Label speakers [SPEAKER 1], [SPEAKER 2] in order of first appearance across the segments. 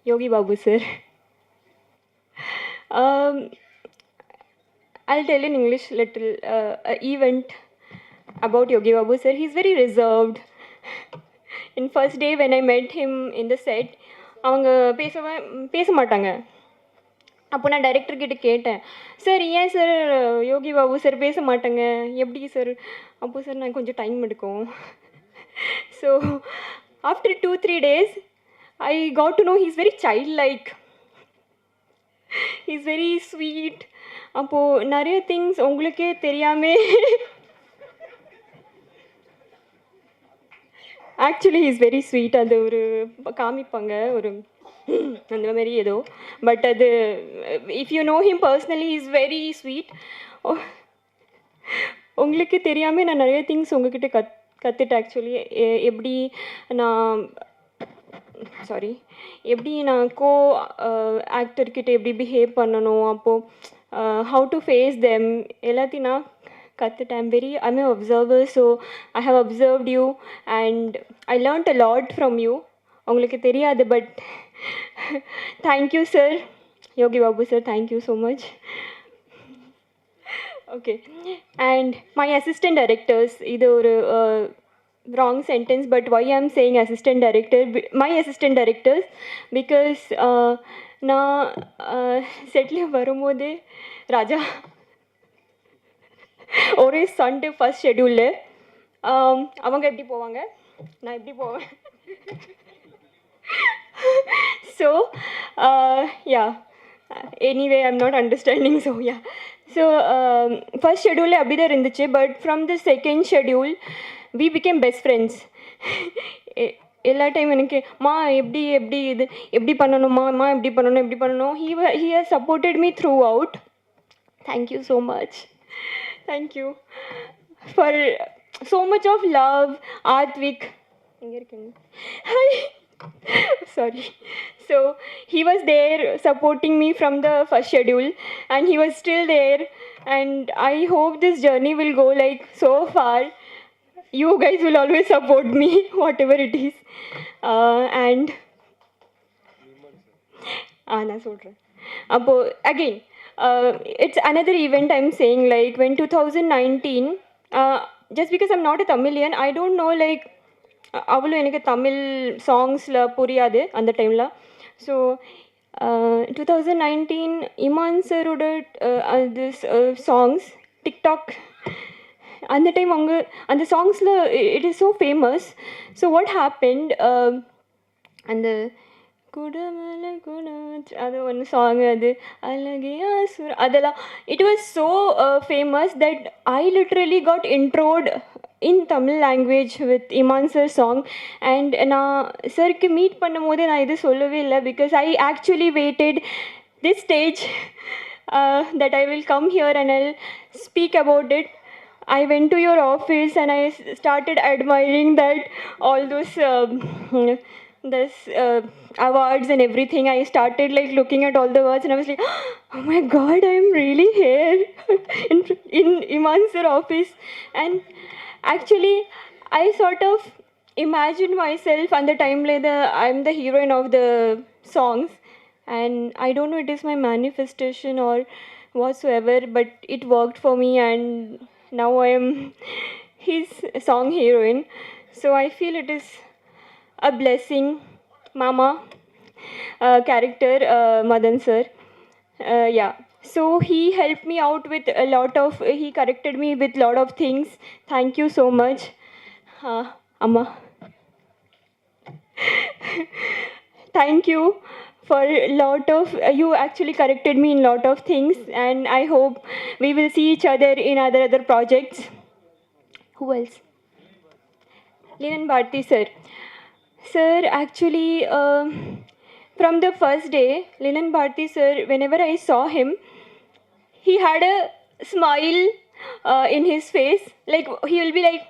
[SPEAKER 1] Yogi Babu sir. Um, I'll tell in English little event about Yogi Babu sir. He's very reserved. In first day when I met him in the set, அவங்க பேச மாட்டாங்க. அப்போ நான் director கிட்ட கேட்டேன், sir ஏன் sir Yogi Babu sir பேச மாட்டாங்க, எப்படி சார்? அப்போ சார் நான் கொஞ்சம் டைம் எடுக்கும். So after 2-3 days I got to know he's very childlike. He's very sweet. அப்போது நிறைய திங்ஸ் உங்களுக்கே தெரியாமே ஆக்சுவலி இஸ் வெரி ஸ்வீட். அது ஒரு காமிப்பாங்க ஒரு அந்த மாதிரி ஏதோ, பட் அது if you know him personally is very sweet. உங்களுக்கு தெரியாமல் நான் நிறைய திங்ஸ் உங்ககிட்ட கற்றுட்டேன் ஆக்சுவலி. எப்படி நான் எப்படி நான் ஆக்டர்கிட்ட எப்படி பிஹேவ் பண்ணணும், அப்போது ஹவு டு ஃபேஸ் தெம் எல்லாத்தையும் நான் கற்றுட்டேன். I'm an observer, so I have observed you and I learned a lot from you. உங்களுக்கு தெரியாது, but thank you sir, Yogi Babu sir, thank you so much. Okay, and my assistant directors, இது ஒரு wrong sentence, but why I'm saying assistant director, my assistant directors, because நான் settle வரும்போது ராஜா ஒரே Sunday first ஷெட்யூலில் அவங்க எப்படி போவாங்க, நான் எப்படி போவேன். So yeah, anyway I'm not understanding. So yeah, so first ஷெட்யூலில் அப்படி தான் இருந்துச்சு, but from the second schedule we became best friends. எல்லா டைம் எனக்கு மா எப்படி இது எப்படி பண்ணணுமா, எப்படி பண்ணணும். He has supported me throughout. Thank you so much. Thank you for so much of love. Advik, hi. Sorry. So he was there supporting me from the first schedule, and he was still there, and I hope this journey will go like so far. You guys will always support me whatever it is. And நான் சொல்கிறேன். அப்போது again, it's another event I'm saying, like when 2019, just because I'm not a Tamilian, I don't know, like அவ்வளோ எனக்கு தமிழ் சாங்ஸில் புரியாது அந்த டைமில். ஸோ 2019 இமான் சரோட திஸ் சாங்ஸ் டிக்டாக், அந்த டைம் அவங்க அந்த சாங்ஸில் it is so famous. So what happened, அந்த குடமல குணாச் அது ஒன்று சாங், அது அழகியா சுர், அதெல்லாம் it was so famous that I literally got introduced in Tamil language with Iman sir song. And நான் சருக்கு மீட் பண்ணும் போது நான் இது சொல்லவே இல்லை, because I actually waited this stage that I will come here and I'll speak about it. I went to your office and I started admiring that all those this awards and everything. I started like looking at all the awards and I was like, oh my god, I'm really here in Iman sir office. And actually I sort of imagined myself on the time like I'm the heroine of the songs, and I don't know it is my manifestation or whatsoever, but it worked for me and now I am his song heroine. So I feel it is a blessing. Mama character, Madan sir, yeah. So he helped me out with a lot of, he corrected me with a lot of things. Thank you so much, Amma. Thank you for a lot of, you actually corrected me in lot of things, and I hope we will see each other in other projects. Who else? Linan Bharti sir. Sir, actually, from the first day, Linan Bharti sir, whenever I saw him, he had a smile in his face. Like he will be like,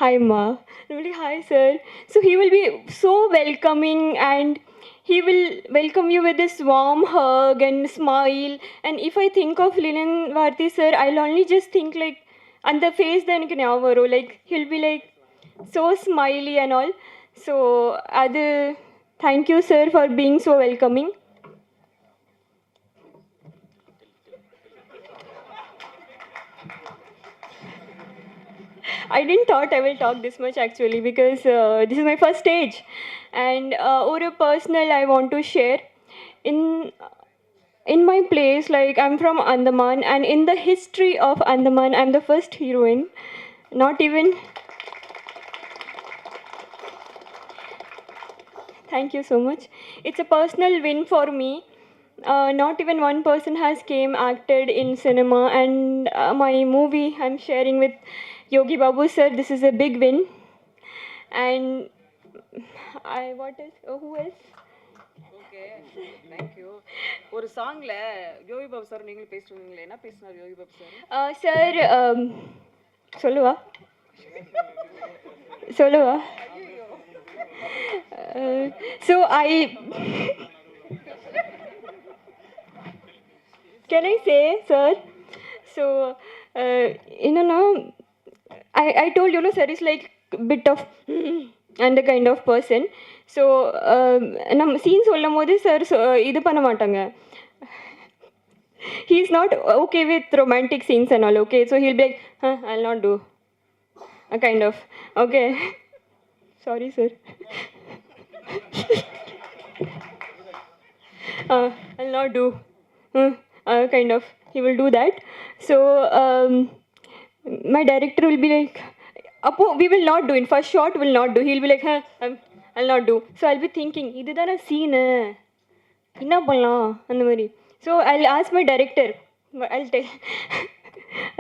[SPEAKER 1] hi ma, really hi sir. So he will be so welcoming and he will welcome you with this warm hug and smile. And if I think of Linan Bharti sir, I'll only just think like, and the face then like he'll be like so smiley and all. So adu Thank you, sir, for being so welcoming. I didn't thought I will talk this much actually because this is my first stage, and over personal I want to share in my place. Like I'm from Andaman, and in the history of Andaman, I'm the first heroine. Not even. Thank you so much. It's a personal win for me. Not even one person has came acted in cinema, and my movie I'm sharing with Yogi Babu sir. This is a big win, and I what is who else?
[SPEAKER 2] Okay thank you. ஒரு சாங்ல Yogi Babu sir நீங்களும் பேசிட்டு வந்தீங்களே, என்ன பேசினார் Yogi Babu sir?
[SPEAKER 1] Sir சொல்லுவா சொல்லுவா. So I can I say, sir? So no, I told you, no, sir is like bit of and the kind of person. So நம்ம scene சொல்லும் போது சார் இது பண்ண மாட்டாங்க. He is not okay with romantic scenes and all. Okay, so he'll be like, I'll not do. A kind of. Okay. Sorry, sir. I'll not do. Kind of. He will do that. So my director will be like, Appo, we will not do. In first shot, will not do. He'll be like, I'll not do. So I'll be thinking, இதுதான scene. என்ன பண்ணலாம் அந்த மாதிரி. So I ask my director,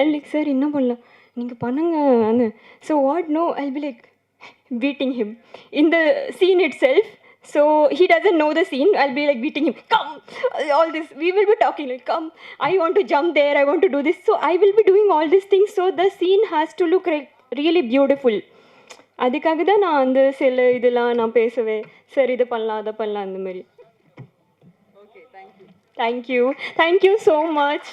[SPEAKER 1] I like sir என்ன பண்ணலாம் நீங்கள் பண்ணுங்க அந்த. So what no I be like beating him in the scene itself. So he doesn't know the scene. I'll be like beating him. Come, all this. We will be talking like, come. I want to jump there. I want to do this. So I will be doing all these things. So the scene has to look really beautiful. அதுக்காக தான் நான் அந்த சில இதெல்லாம் நான் பேசுவேன். Sir இதை பண்ணலாம் அதை பண்ணலாம் அந்த மாதிரி.
[SPEAKER 2] Okay thank you.
[SPEAKER 1] Thank you. Thank you so much.